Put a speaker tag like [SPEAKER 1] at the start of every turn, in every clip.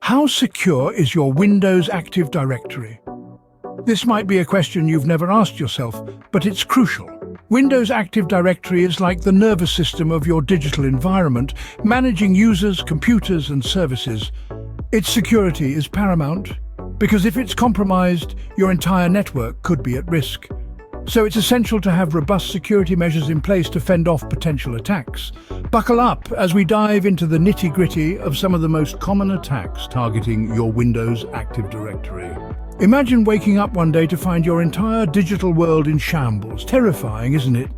[SPEAKER 1] How secure is your Windows Active Directory? This might be a question you've never asked yourself, but it's crucial. Windows Active Directory is like the nervous system of your digital environment, managing users, computers, and services. Its security is paramount, because if it's compromised, your entire network could be at risk. So it's essential to have robust security measures in place to fend off potential attacks. Buckle up as we dive into the nitty-gritty of some of the most common attacks targeting your Windows Active Directory. Imagine waking up one day to find your entire digital world in shambles. Terrifying, isn't it?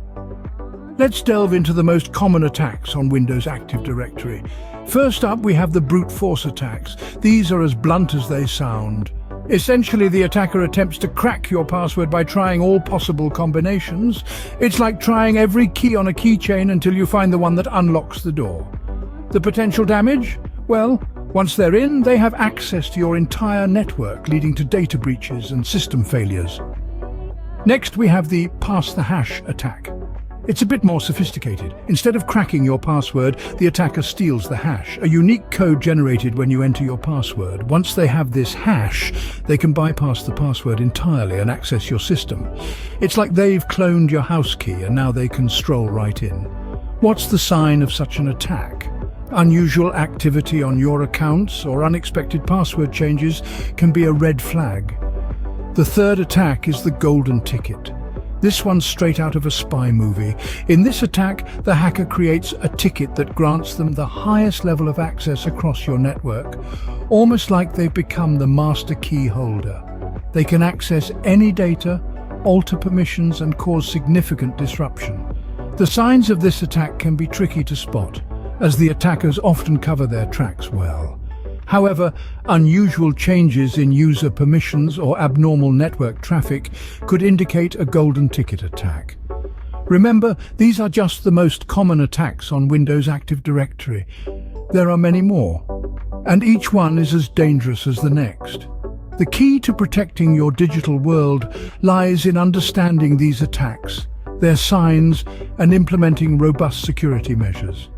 [SPEAKER 1] Let's delve into the most common attacks on Windows Active Directory. First up, we have the brute force attacks. These are as blunt as they sound. Essentially, the attacker attempts to crack your password by trying all possible combinations. It's like trying every key on a keychain until you find the one that unlocks the door. The potential damage? Well, once they're in, they have access to your entire network, leading to data breaches and system failures. Next, we have the pass the hash attack. It's a bit more sophisticated. Instead of cracking your password, the attacker steals the hash, a unique code generated when you enter your password. Once they have this hash, they can bypass the password entirely and access your system. It's like they've cloned your house key and now they can stroll right in. What's the sign of such an attack? Unusual activity on your accounts or unexpected password changes can be a red flag. The third attack is the golden ticket. This one's straight out of a spy movie. In this attack, the hacker creates a ticket that grants them the highest level of access across your network, almost like they've become the master key holder. They can access any data, alter permissions, and cause significant disruption. The signs of this attack can be tricky to spot, as the attackers often cover their tracks well. However, unusual changes in user permissions or abnormal network traffic could indicate a golden ticket attack. Remember, these are just the most common attacks on Windows Active Directory. There are many more, and each one is as dangerous as the next. The key to protecting your digital world lies in understanding these attacks, their signs, and implementing robust security measures.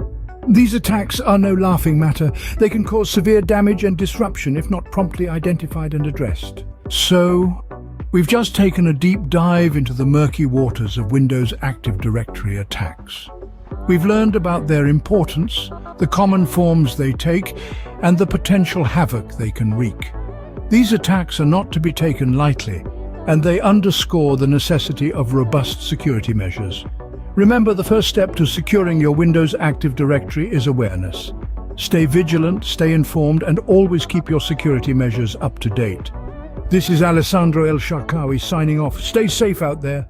[SPEAKER 1] These attacks are no laughing matter. They can cause severe damage and disruption if not promptly identified and addressed. So, we've just taken a deep dive into the murky waters of Windows Active Directory attacks. We've learned about their importance, the common forms they take, and the potential havoc they can wreak. These attacks are not to be taken lightly, and they underscore the necessity of robust security measures. Remember, the first step to securing your Windows Active Directory is awareness. Stay vigilant, stay informed, and always keep your security measures up to date. This is Alessandro El Sharkawi signing off. Stay safe out there.